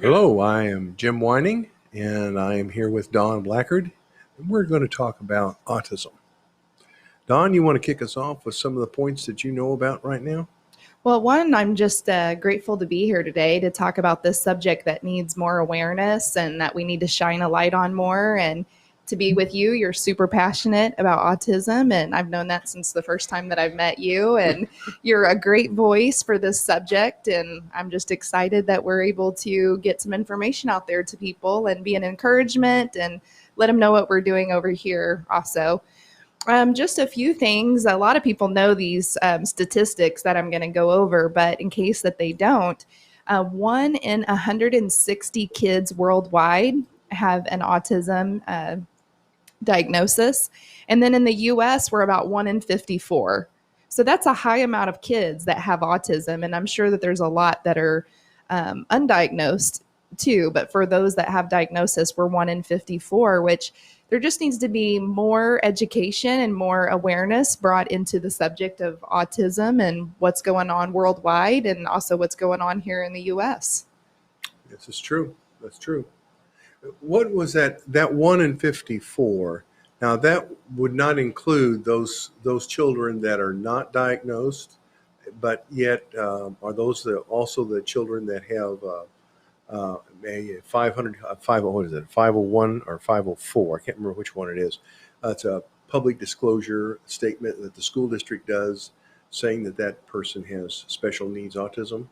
Hello, I am Jim Whining, and I am here with Don Blackard, and we're going to talk about autism. Don, you want to kick us off with some of the points that you know about right now? Well, one, I'm just grateful to be here today to talk about this subject that needs more awareness and that we need to shine a light on more. And to be with you, you're super passionate about autism, and I've known that since the first time that I've met you. And you're a great voice for this subject, and I'm just excited that we're able to get some information out there to people and be an encouragement and let them know what we're doing over here also. Just a few things. A lot of people know these statistics that I'm going to go over, but in case that they don't, 1 in 160 kids worldwide have an autism diagnosis. And then in the US, we're about 1 in 54. So that's a high amount of kids that have autism. And I'm sure that there's a lot that are undiagnosed too. But for those that have diagnosis, we're 1 in 54, which there just needs to be more education and more awareness brought into the subject of autism and what's going on worldwide and also what's going on here in the US. This is true. That's true. What was that 1 in 54? Now, that would not include those children that are not diagnosed, but yet are those also the children that have a 501 or 504? I can't remember which one it is. It's a public disclosure statement that the school district does saying that that person has special needs autism.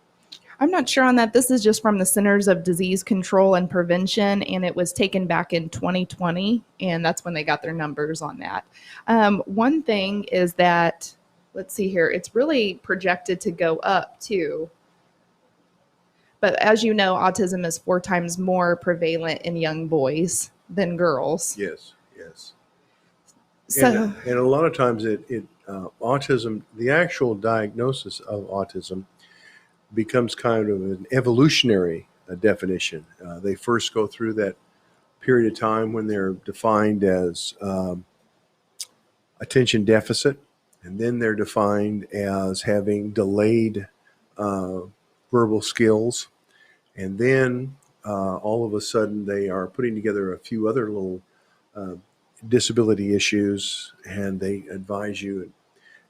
I'm not sure on that. This is just from the Centers of Disease Control and Prevention, and it was taken back in 2020, and that's when they got their numbers on that. One thing is that, let's see here, it's really projected to go up too. But as you know, autism is 4 times more prevalent in young boys than girls. Yes, yes. So, and a lot of times autism, the actual diagnosis of autism becomes kind of an evolutionary definition. They first go through that period of time when they're defined as attention deficit, and then they're defined as having delayed verbal skills, and then all of a sudden they are putting together a few other little disability issues, and they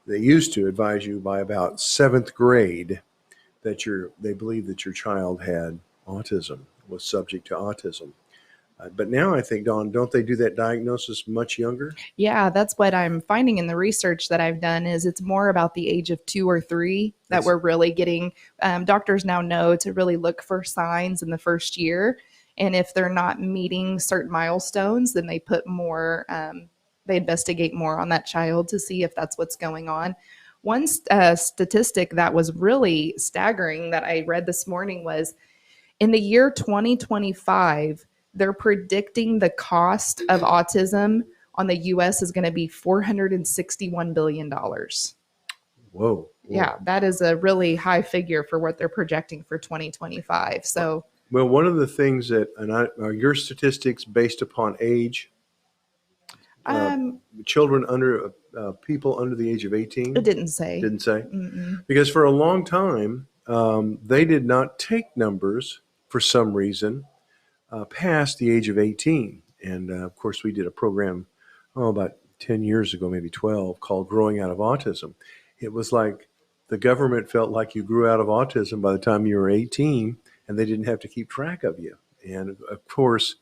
used to advise you by about 7th grade that they believe that your child had autism, was subject to autism. But now I think, Dawn, don't they do that diagnosis much younger? Yeah, that's what I'm finding in the research that I've done is it's more about the age of 2 or 3 that we're really getting. Doctors now know to really look for signs in the first year. And if they're not meeting certain milestones, then they put more, they investigate more on that child to see if that's what's going on. One statistic that was really staggering that I read this morning was in the year 2025, they're predicting the cost of autism on the U.S. is going to be $461 billion. Whoa. Yeah, that is a really high figure for what they're projecting for 2025. So, well, one of the things that, are your statistics based upon age? Children under people under the age of 18? It didn't say. Didn't say? Mm-mm. Because for a long time, they did not take numbers for some reason past the age of 18. And of course, we did a program, about 10 years ago, maybe 12, called Growing Out of Autism. It was like the government felt like you grew out of autism by the time you were 18, and they didn't have to keep track of you. And of course,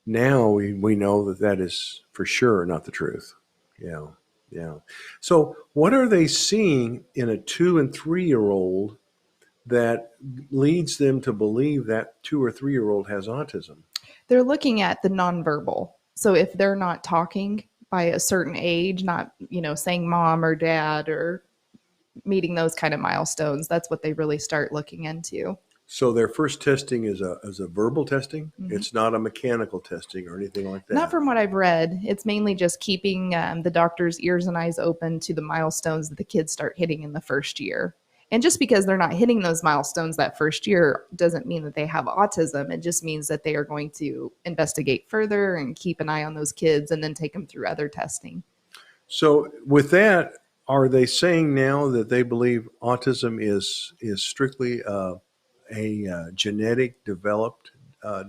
now we know that that is for sure not the truth. Yeah, yeah. So what are they seeing in a 2 and 3-year-old that leads them to believe that 2 or 3-year-old has autism? They're looking at the nonverbal. So if they're not talking by a certain age, not, saying mom or dad or meeting those kind of milestones, that's what they really start looking into. So their first testing is a verbal testing? Mm-hmm. It's not a mechanical testing or anything like that? Not from what I've read. It's mainly just keeping the doctor's ears and eyes open to the milestones that the kids start hitting in the first year. And just because they're not hitting those milestones that first year doesn't mean that they have autism. It just means that they are going to investigate further and keep an eye on those kids and then take them through other testing. So with that, Are they saying now that they believe autism is strictly genetic developed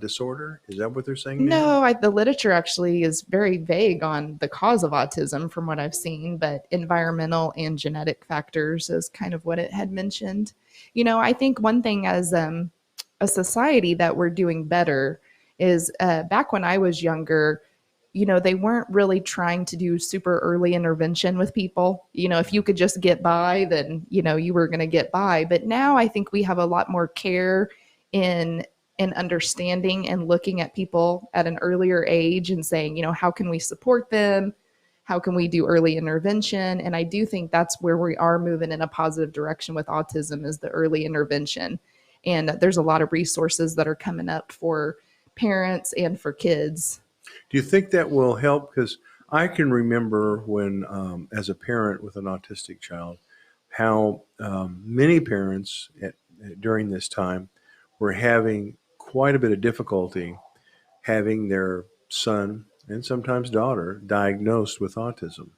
disorder? Is that what they're saying now? No, the literature actually is very vague on the cause of autism from what I've seen, but environmental and genetic factors is kind of what it had mentioned. I think one thing as a society that we're doing better is back when I was younger, they weren't really trying to do super early intervention with people. If you could just get by, then, you were going to get by. But now I think we have a lot more care in understanding and looking at people at an earlier age and saying, how can we support them? How can we do early intervention? And I do think that's where we are moving in a positive direction with autism is the early intervention. And there's a lot of resources that are coming up for parents and for kids. Do you think that will help? Because I can remember when, as a parent with an autistic child, how many parents during this time were having quite a bit of difficulty having their son and sometimes daughter diagnosed with autism.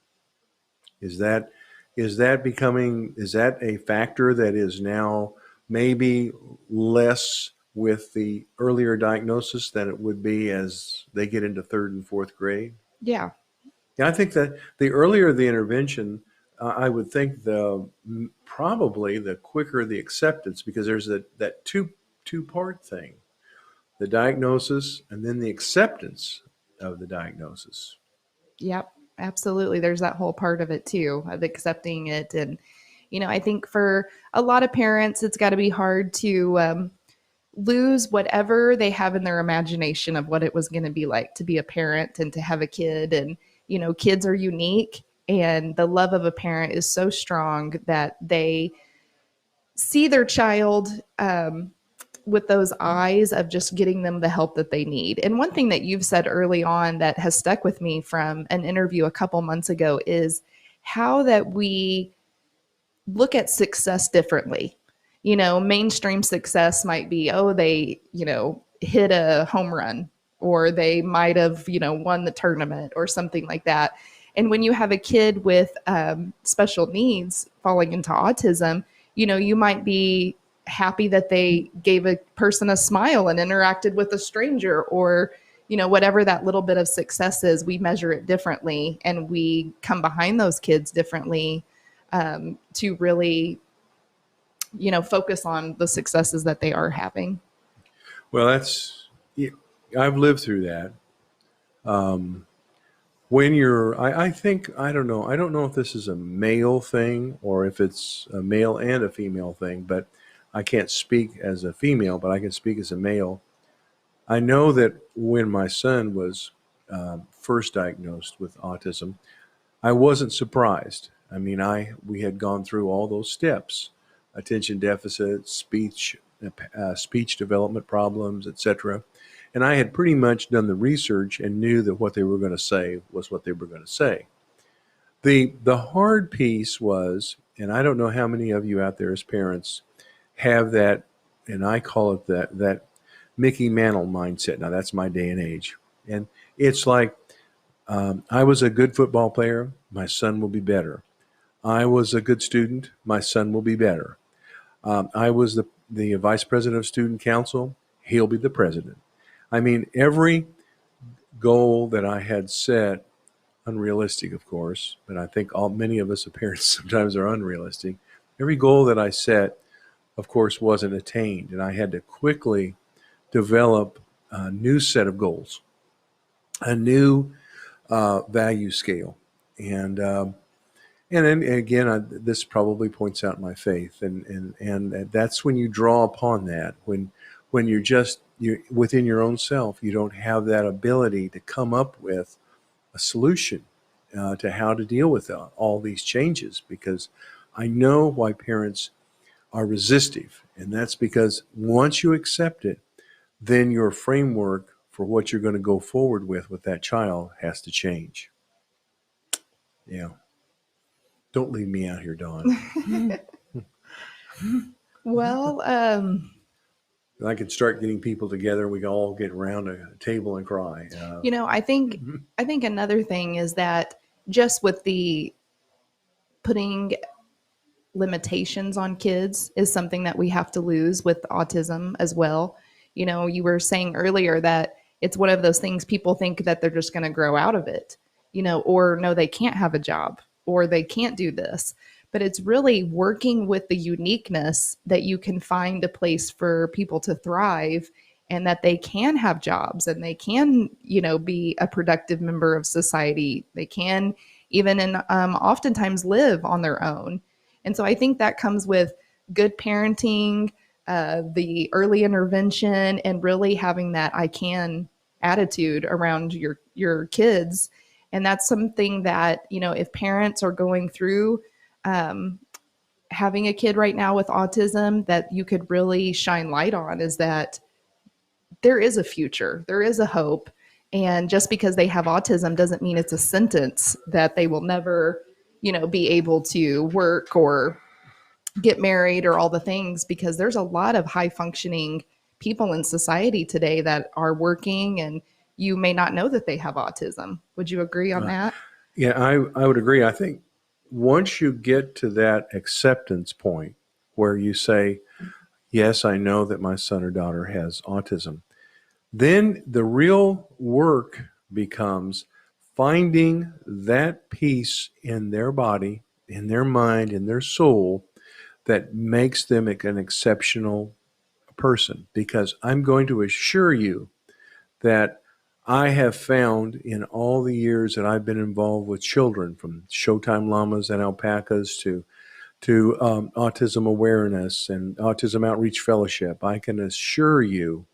Is that is that a factor that is now maybe less with the earlier diagnosis than it would be as they get into third and fourth grade? Yeah. Yeah, I think that the earlier the intervention, I would think probably the quicker the acceptance, because there's that two part thing, the diagnosis and then the acceptance of the diagnosis. Yep, absolutely. There's that whole part of it too, of accepting it. And, I think for a lot of parents, it's got to be hard to lose whatever they have in their imagination of what it was going to be like to be a parent and to have a kid. And, kids are unique. And the love of a parent is so strong that they see their child with those eyes of just getting them the help that they need. And one thing that you've said early on that has stuck with me from an interview a couple months ago is how that we look at success differently. Mainstream success might be, oh, they, hit a home run or they might have, won the tournament or something like that. And when you have a kid with special needs falling into autism, you might be happy that they gave a person a smile and interacted with a stranger or whatever that little bit of success is. We measure it differently and we come behind those kids differently to really focus on the successes that they are having. Well, that's, yeah, I've lived through that. Um, when you're, I think, I don't know if this is a male thing or if it's a male and a female thing, but I can't speak as a female, but I can speak as a male. I know that when my son was first diagnosed with autism, I wasn't surprised. I mean, we had gone through all those steps: attention deficit, speech development problems, etc. And I had pretty much done the research and knew that what they were going to say was what they were going to say. The hard piece was, and I don't know how many of you out there as parents have that, and I call it that Mickey Mantle mindset. Now that's my day and age, and it's like I was a good football player, my son will be better. I was a good student, my son will be better. I was the vice president of student council, he'll be the president. I mean, every goal that I had set, unrealistic, of course, but I think many of us as parents sometimes are unrealistic. Every goal that I set, of course, wasn't attained, and I had to quickly develop a new set of goals, a new value scale, and then again, this probably points out my faith, and that's when you draw upon that. When you're within your own self, you don't have that ability to come up with a solution to how to deal with all these changes. Because I know why parents are resistive, and that's because once you accept it, then your framework for what you're going to go forward with that child has to change. Yeah. Don't leave me out here, Dawn. Well, I could start getting people together. We can all get around a table and cry. I think another thing is that just with the putting limitations on kids is something that we have to lose with autism as well. You know, you were saying earlier that it's one of those things people think that they're just going to grow out of it, you know, or no, they can't have a job or they can't do this. But it's really working with the uniqueness that you can find a place for people to thrive and that they can have jobs and they can, you know, be a productive member of society. They can even and oftentimes live on their own. And so I think that comes with good parenting, the early intervention, and really having that I can attitude around your kids. And that's something that, you know, if parents are going through um, having a kid right now with autism, that you could really shine light on is that there is a future, there is a hope. And just because they have autism doesn't mean it's a sentence that they will never, you know, be able to work or get married or all the things, because there's a lot of high functioning people in society today that are working and you may not know that they have autism. Would you agree on Uh, that? yeah, I would agree. I think once you get to that acceptance point where you say, yes, I know that my son or daughter has autism, then the real work becomes finding that peace in their body, in their mind, in their soul that makes them an exceptional person. Because I'm going to assure you that I have found in all the years that I've been involved with children, from Showtime Llamas and Alpacas to autism awareness and autism outreach fellowship, I can assure you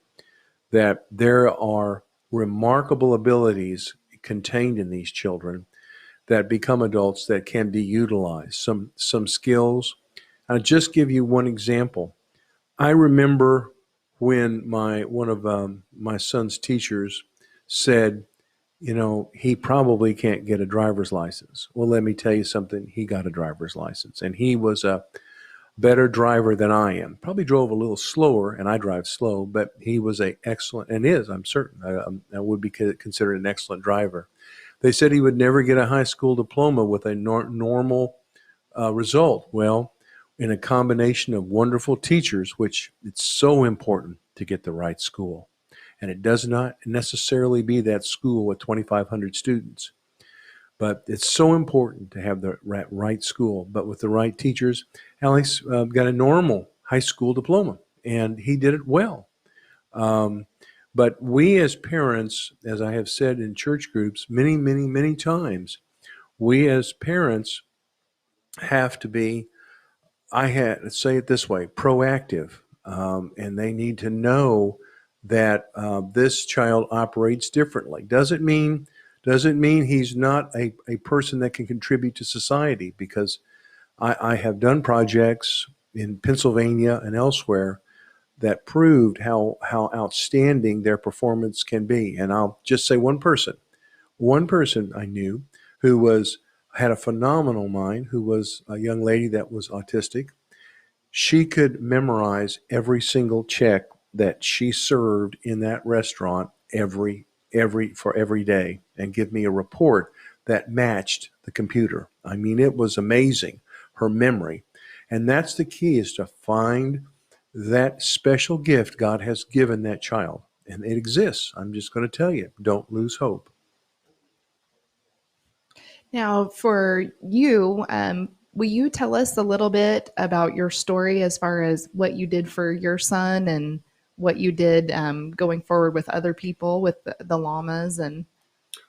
that there are remarkable abilities contained in these children that become adults that can be utilized. Some skills. I'll just give you one example. I remember when one of my son's teachers said, you know, he probably can't get a driver's license. Well, let me tell you something. He got a driver's license, and he was a better driver than I am. Probably drove a little slower, and I drive slow, but he was a excellent, and is, I'm certain, I would be considered an excellent driver. They said he would never get a high school diploma with a normal result. Well, in a combination of wonderful teachers, which it's so important to get the right school. And it does not necessarily be that school with 2,500 students. But it's so important to have the right school. But with the right teachers, Alex got a normal high school diploma, and he did it well. Um, but we as parents, as I have said in church groups many, many, many times, we as parents have to be, let's say it this way, proactive. And they need to know that this child operates differently. Doesn't mean he's not a person that can contribute to society, because I have done projects in Pennsylvania and elsewhere that proved how outstanding their performance can be. And I'll just say one person I knew who had a phenomenal mind, who was a young lady that was autistic. She could memorize every single check that she served in that restaurant every day and give me a report that matched the computer. I mean, it was amazing, her memory. And that's the key, is to find that special gift God has given that child. And it exists. I'm just going to tell you, don't lose hope. Now, for you, will you tell us a little bit about your story as far as what you did for your son and what you did going forward with other people with the llamas? And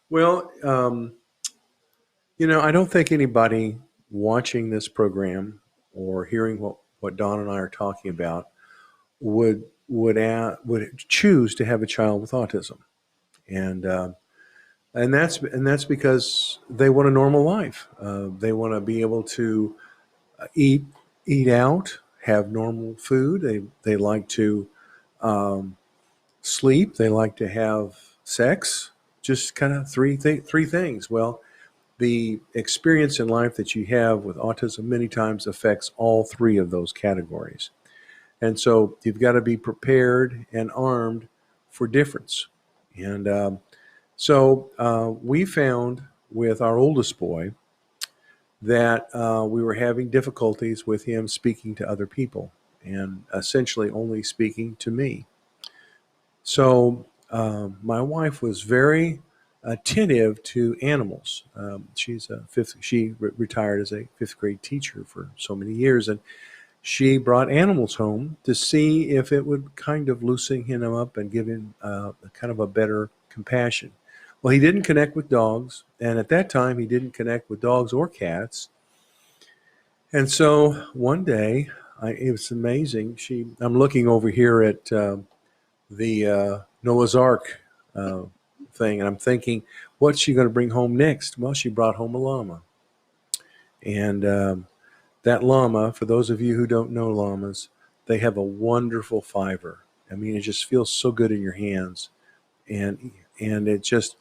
Well, I don't think anybody watching this program or hearing what Don and I are talking about would choose to have a child with autism, and that's because they want a normal life. They want to be able to eat eat out, have normal food. They like to um, sleep. They like to have sex. Just kind of three things. Well, the experience in life that you have with autism many times affects all three of those categories. And so you've got to be prepared and armed for difference. And we found with our oldest boy that we were having difficulties with him speaking to other people and essentially only speaking to me. So my wife was very attentive to animals. She retired as a fifth grade teacher for so many years, and she brought animals home to see if it would kind of loosen him up and give him kind of a better compassion. Well, he didn't connect with dogs, and at that time, he didn't connect with dogs or cats. And so one day, it was amazing. I'm looking over here at the Noah's Ark uh, thing, and I'm thinking, what's she going to bring home next? Well, she brought home a llama, and that llama, for those of you who don't know llamas, they have a wonderful fiber. I mean, it just feels so good in your hands, and it just,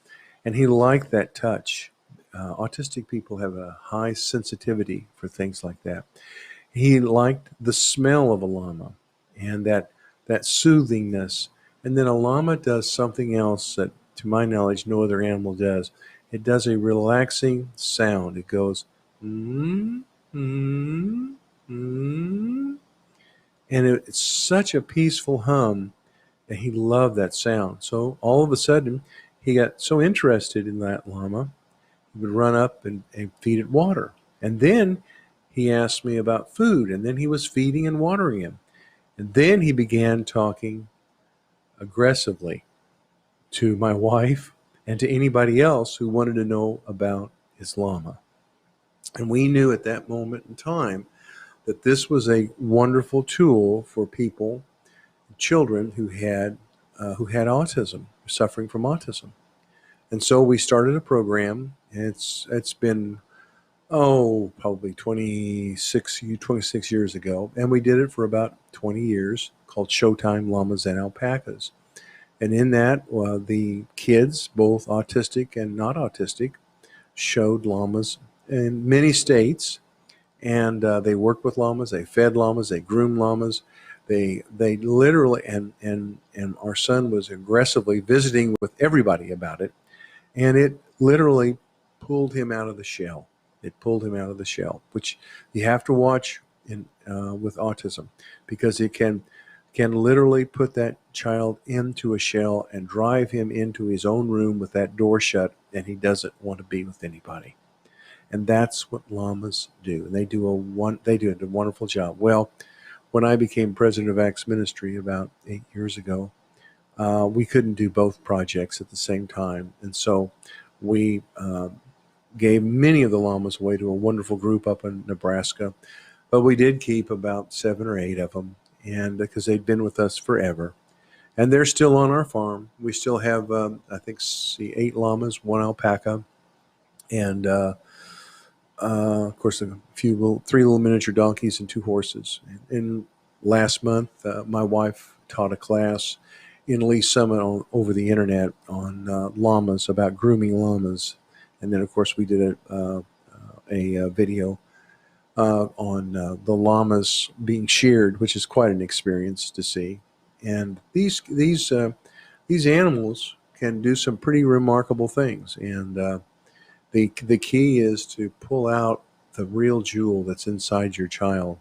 and he liked that touch. Autistic people have a high sensitivity for things like that. He liked the smell of a llama and that soothingness. And then a llama does something else that, to my knowledge, no other animal does. It does a relaxing sound. It goes, mm, mm, mm. And it's such a peaceful hum that he loved that sound. So all of a sudden, he got so interested in that llama, he would run up and feed it water. And then he asked me about food, and then he was feeding and watering him. And then he began talking aggressively to my wife and to anybody else who wanted to know about his llama. And we knew at that moment in time that this was a wonderful tool for people, children who had autism, suffering from autism. And so we started a program. It's been probably 26 years ago, and we did it for about 20 years, called Showtime Llamas and Alpacas. And in that, the kids, both autistic and not autistic, showed llamas in many states, and they worked with llamas, they fed llamas, they groomed llamas. They literally, and our son was aggressively visiting with everybody about it, and it literally pulled him out of the shell. It pulled him out of the shell, which you have to watch with autism, because it can literally put that child into a shell and drive him into his own room with that door shut, and he doesn't want to be with anybody. And that's what llamas do, and they do a wonderful job. Well, when I became president of Acts Ministry about 8 years ago, we couldn't do both projects at the same time, and so we gave many of the llamas away to a wonderful group up in Nebraska, but we did keep about 7 or 8 of them, and because they'd been with us forever, and they're still on our farm. We still have, I think, 8 llamas, 1 alpaca, and of course, three little miniature donkeys and 2 horses. And last month, my wife taught a class in Lee Summit over the internet on llamas, about grooming llamas. And then, of course, we did a video on the llamas being sheared, which is quite an experience to see. And these animals can do some pretty remarkable things. And the key is to pull out the real jewel that's inside your child,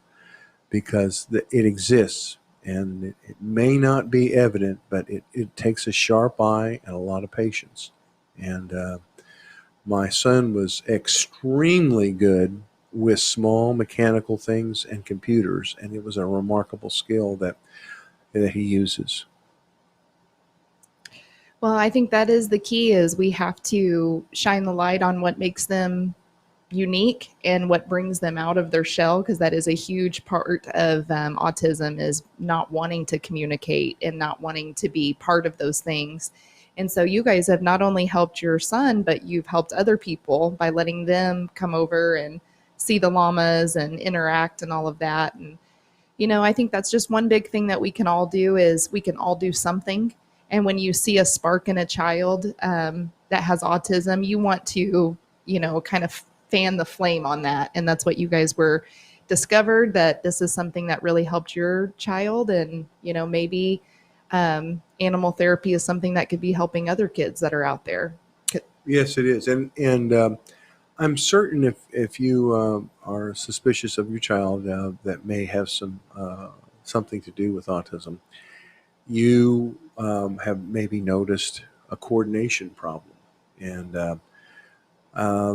because it exists. And it may not be evident, but it takes a sharp eye and a lot of patience. And my son was extremely good with small mechanical things and computers, and it was a remarkable skill that he uses. Well, I think that is the key, is we have to shine the light on what makes them unique and what brings them out of their shell, because that is a huge part of autism, is not wanting to communicate and not wanting to be part of those things. And so you guys have not only helped your son, but you've helped other people by letting them come over and see the llamas and interact and all of that. And I think that's just one big thing that we can all do, is we can all do something. And when you see a spark in a child that has autism, you want to, kind of fan the flame on that. And that's what you guys were discovered, that this is something that really helped your child. And, maybe animal therapy is something that could be helping other kids that are out there. Yes, it is. And I'm certain if you are suspicious of your child that may have something to do with autism, you have maybe noticed a coordination problem, and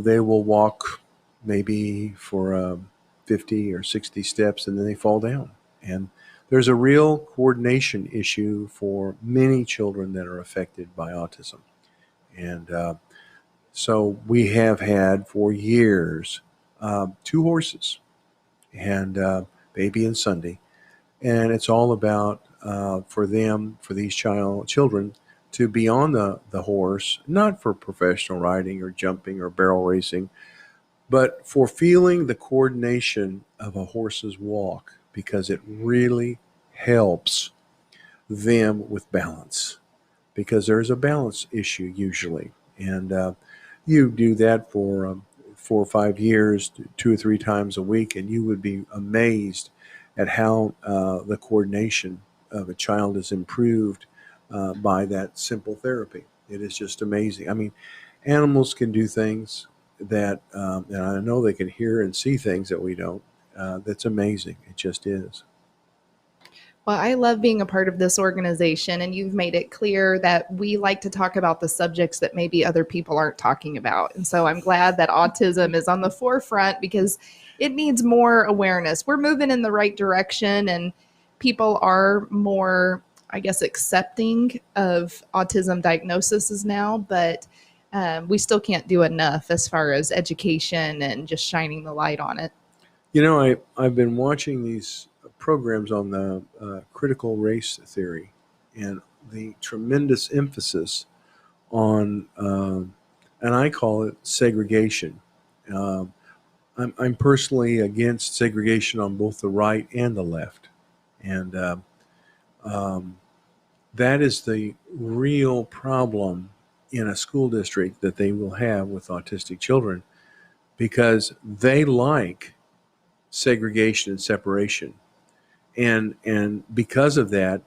they will walk maybe for 50 or 60 steps, and then they fall down. And there's a real coordination issue for many children that are affected by autism. And so we have had for years two horses, and Baby and Sunday, and it's all about for them, for these children, to be on the horse, not for professional riding or jumping or barrel racing, but for feeling the coordination of a horse's walk, because it really helps them with balance, because there's a balance issue usually. And you do that for 4 or 5 years, 2 or 3 times a week, and you would be amazed at how the coordination of a child is improved by that simple therapy. It is just amazing. I mean, animals can do things and I know they can hear and see things that we don't. That's amazing. It just is. Well, I love being a part of this organization, and you've made it clear that we like to talk about the subjects that maybe other people aren't talking about. And so I'm glad that autism is on the forefront because it needs more awareness. We're moving in the right direction, and people are more, I guess, accepting of autism diagnoses now, but we still can't do enough as far as education and just shining the light on it. You know, I've been watching these programs on the critical race theory and the tremendous emphasis on, and I call it segregation. Um, I'm personally against segregation on both the right and the left. And um, that is the real problem in a school district that they will have with autistic children, because they like segregation and separation. And because of that,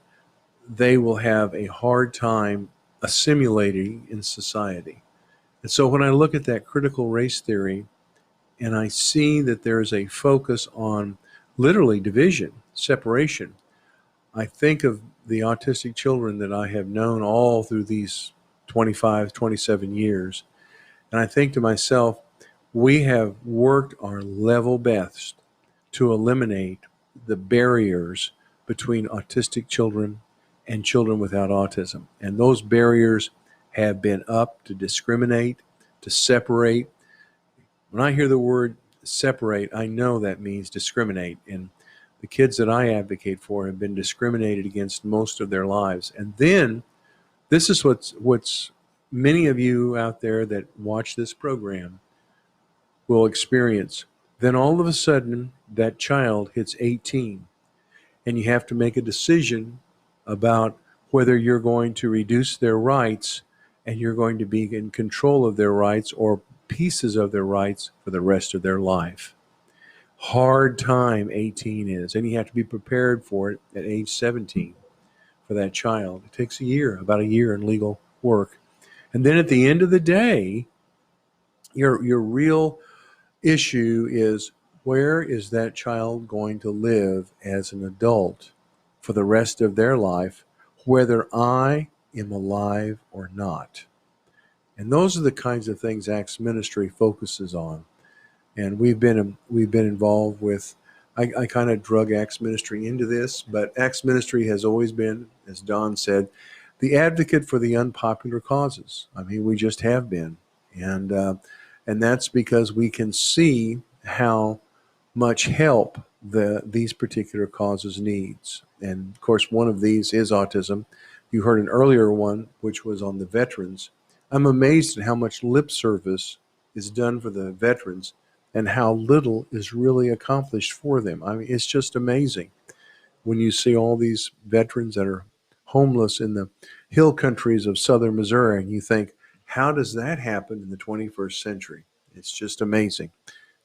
they will have a hard time assimilating in society. And so when I look at that critical race theory and I see that there's a focus on literally division, separation, I think of the autistic children that I have known all through these 25, 27 years. And I think to myself, we have worked our level best to eliminate the barriers between autistic children and children without autism. And those barriers have been up to discriminate, to separate. When I hear the word separate, I know that means discriminate. And the kids that I advocate for have been discriminated against most of their lives. And then this is what's many of you out there that watch this program will experience. Then all of a sudden, that child hits 18, and you have to make a decision about whether you're going to reduce their rights and you're going to be in control of their rights or pieces of their rights for the rest of their life. Hard time 18 is, and you have to be prepared for it at age 17 for that child. It takes a year, about a year in legal work. And then at the end of the day, your real issue is, where is that child going to live as an adult for the rest of their life, whether I am alive or not? And those are the kinds of things Acts Ministry focuses on. And we've been involved with. I kind of drug Acts Ministry into this, but Acts Ministry has always been, as Don said, the advocate for the unpopular causes. I mean, we just have been, and that's because we can see how much help these particular causes needs. And of course, one of these is autism. You heard an earlier one, which was on the veterans. I'm amazed at how much lip service is done for the veterans and how little is really accomplished for them. I mean, it's just amazing when you see all these veterans that are homeless in the hill countries of southern Missouri, and you think, how does that happen in the 21st century? It's just amazing.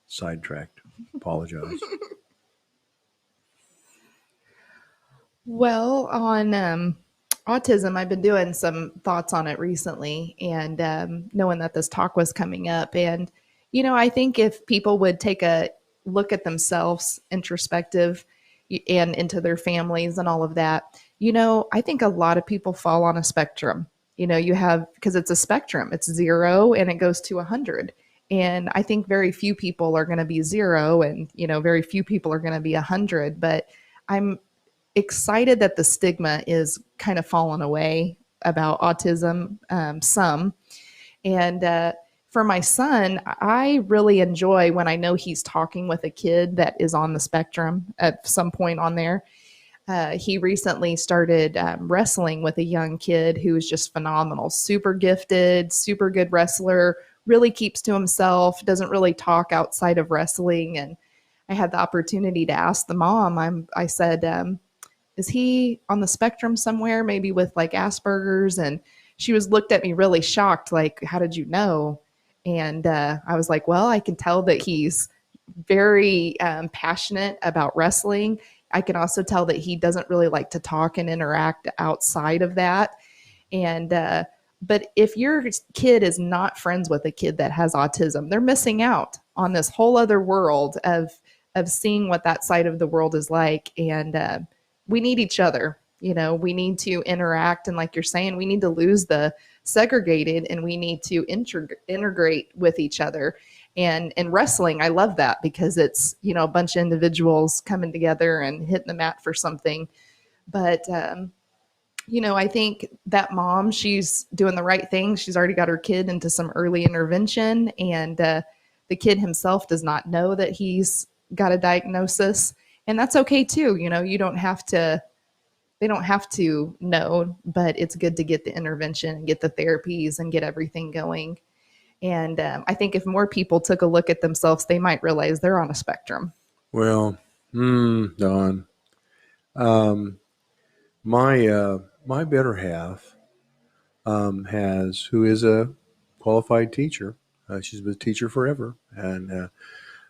Sidetracked. Apologize. Well, on autism, I've been doing some thoughts on it recently, and knowing that this talk was coming up. And I think if people would take a look at themselves, introspective, and into their families and all of that, I think a lot of people fall on a spectrum. You have, because it's a spectrum, it's 0 and it goes to 100. And I think very few people are going to be 0 and, very few people are going to be 100. But I'm excited that the stigma is kind of fallen away about autism, some. And for my son, I really enjoy when I know he's talking with a kid that is on the spectrum at some point on there. He recently started wrestling with a young kid who is just phenomenal, super gifted, super good wrestler, really keeps to himself, doesn't really talk outside of wrestling. And I had the opportunity to ask the mom, I said, is he on the spectrum somewhere, maybe with like Asperger's? And she was looked at me really shocked, like, how did you know? And I was like, well, I can tell that he's very passionate about wrestling. I can also tell that he doesn't really like to talk and interact outside of that. And but if your kid is not friends with a kid that has autism, they're missing out on this whole other world of seeing what that side of the world is like. And we need each other. We need to interact, and like you're saying, we need to lose the segregated, and we need to integrate with each other. And in wrestling, I love that because it's a bunch of individuals coming together and hitting the mat for something. But I think that mom, she's doing the right thing. She's already got her kid into some early intervention, and the kid himself does not know that he's got a diagnosis, and that's okay too. You don't have to. They don't have to know, but it's good to get the intervention and get the therapies and get everything going. And I think if more people took a look at themselves, they might realize they're on a spectrum. Well, Don, um, my better half who is a qualified teacher. She's been a teacher forever and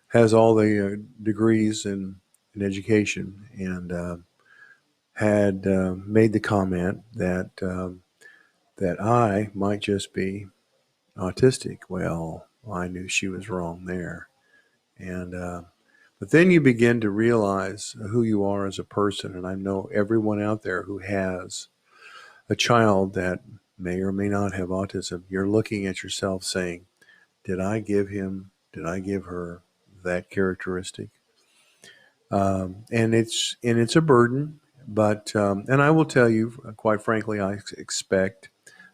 has all the degrees in education, and had made the comment that I might just be autistic. Well, I knew she was wrong there, and but then you begin to realize who you are as a person, and I know everyone out there who has a child that may or may not have autism. You're looking at yourself saying, did I give him, did I give her that characteristic? And it's a burden, but and I will tell you, quite frankly, I expect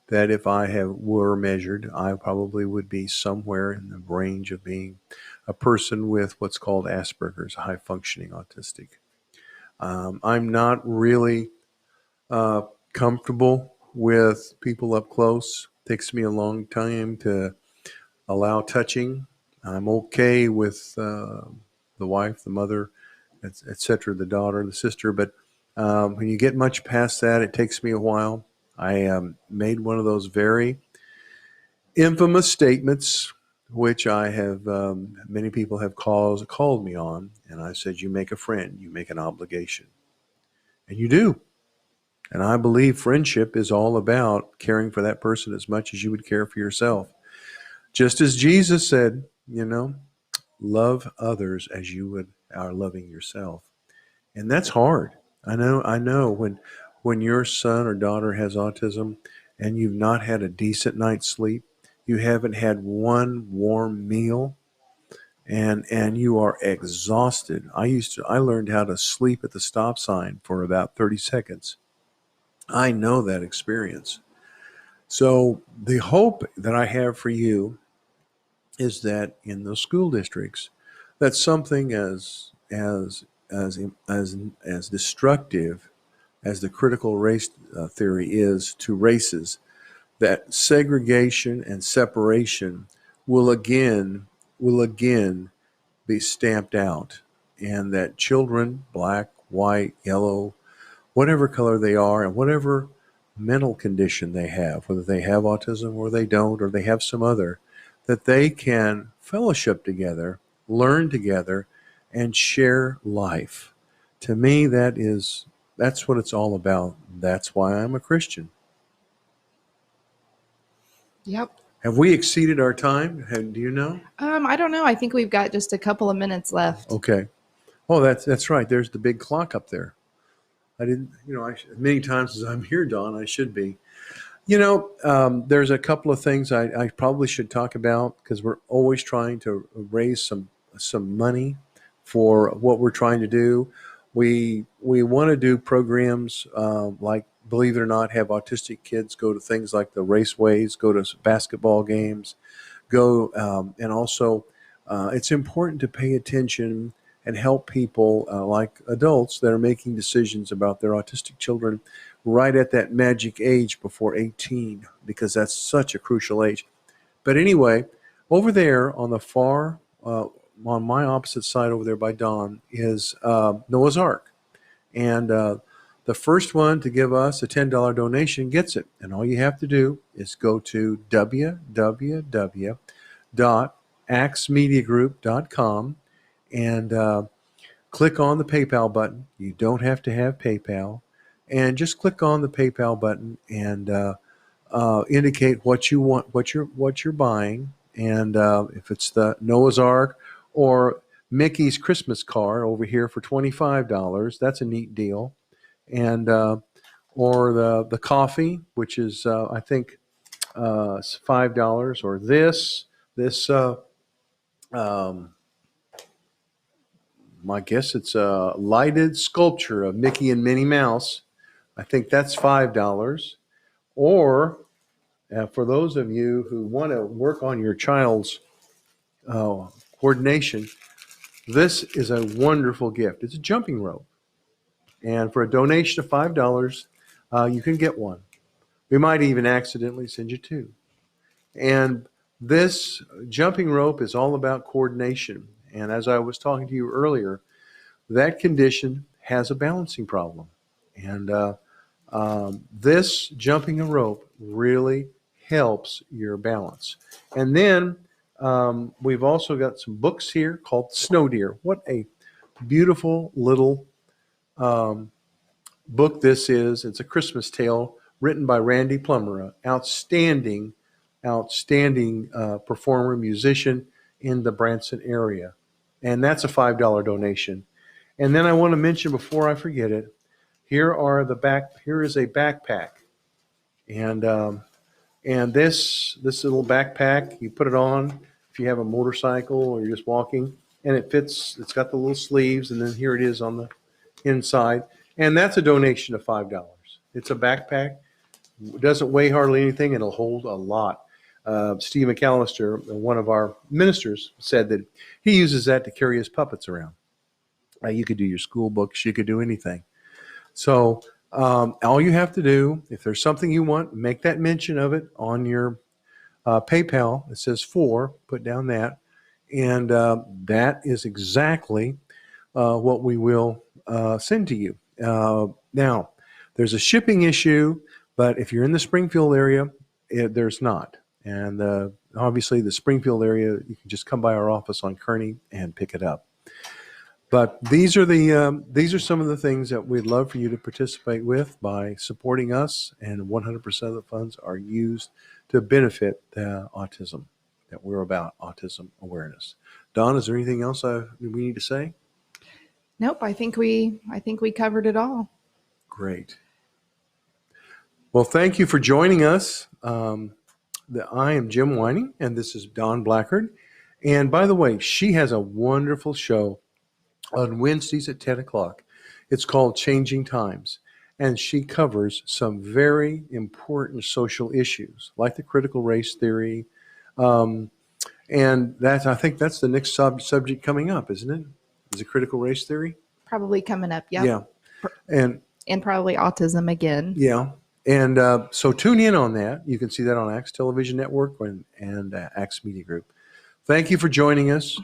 that if were measured, I probably would be somewhere in the range of being a person with what's called Asperger's, high functioning autistic. I'm not really uh, comfortable with people up close. Takes me a long time to allow touching. I'm okay with the wife, the mother, etc., the daughter, the sister. But when you get much past that, it takes me a while. I made one of those very infamous statements, which I have many people have called me on, and I said, "You make a friend, you make an obligation," and you do. And I believe friendship is all about caring for that person as much as you would care for yourself. Just as Jesus said, love others as you would are loving yourself. And that's hard. I know when your son or daughter has autism and you've not had a decent night's sleep, you haven't had one warm meal, and you are exhausted. I learned how to sleep at the stop sign for about 30 seconds. I know that experience. So the hope that I have for you is that in those school districts, that something as destructive as the critical race theory is to races, that segregation and separation will again be stamped out, and that children, black, white, yellow, whatever color they are, and whatever mental condition they have, whether they have autism or they don't, or they have some other, that they can fellowship together, learn together, and share life. To me, that's what it's all about. That's why I'm a Christian. Yep. Have we exceeded our time? Do you know? I don't know. I think we've got just a couple of minutes left. Okay. Oh, that's right. There's the big clock up there. I didn't, many times as I'm here, Don, I should be. There's a couple of things I probably should talk about because we're always trying to raise some money for what we're trying to do. We want to do programs like, believe it or not, have autistic kids go to things like the raceways, go to basketball games, go and also it's important to pay attention and help people like adults that are making decisions about their autistic children right at that magic age before 18, because that's such a crucial age. But anyway, over there on the far, on my opposite side over there by Don is Noah's Ark. And the first one to give us a $10 donation gets it. And all you have to do is go to www.axmediagroup.com and click on the PayPal button. You don't have to have PayPal. And just click on the PayPal button and indicate what you want, what you're buying. And if it's the Noah's Ark or Mickey's Christmas car over here for $25, that's a neat deal. And or the coffee, which is I think $5, or this I guess it's a lighted sculpture of Mickey and Minnie Mouse. I think that's $5. Or for those of you who want to work on your child's coordination, this is a wonderful gift. It's a jumping rope. And for a donation of $5, you can get one. We might even accidentally send you two. And this jumping rope is all about coordination. And as I was talking to you earlier, that condition has a balancing problem. And this jumping a rope really helps your balance. And then we've also got some books here called Snow Deer. What a beautiful little book this is. It's a Christmas tale written by Randy Plummer, outstanding performer, musician in the Branson area. And that's a $5 donation. And then I want to mention before I forget it, here is a backpack. And this little backpack, you put it on if you have a motorcycle or you're just walking, and it fits. It's got the little sleeves, and then here it is on the inside. And that's a donation of $5. It's a backpack. It doesn't weigh hardly anything. It'll hold a lot. Steve McAllister, one of our ministers, said that he uses that to carry his puppets around. You could do your school books. You could do anything. So all you have to do, if there's something you want, make that mention of it on your PayPal. It says put down that. And that is exactly what we will send to you. Now, there's a shipping issue, but if you're in the Springfield area, there's not. And obviously the Springfield area, you can just come by our office on Kearney and pick it up. But these are some of the things that we'd love for you to participate with by supporting us, and 100% of the funds are used to benefit the autism that we're about, autism awareness. Don, is there anything else we need to say? Nope, I think we covered it all. Great. Well, thank you for joining us. I am Jim Whining, and this is Don Blackard. And by the way, she has a wonderful show on Wednesdays at 10 o'clock. It's called Changing Times, and she covers some very important social issues like the critical race theory. And I think that's the next subject coming up, isn't it? Is it critical race theory? Probably coming up, yep. Yeah. And probably autism again. Yeah. And so tune in on that. You can see that on Axe Television Network and Axe Media Group. Thank you for joining us.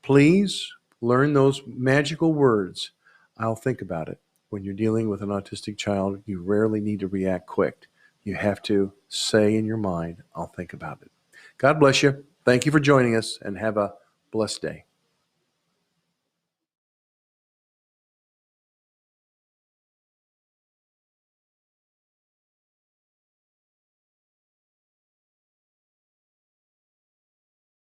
Please learn those magical words. I'll think about it. When you're dealing with an autistic child, you rarely need to react quick. You have to say in your mind, I'll think about it. God bless you. Thank you for joining us, and have a blessed day.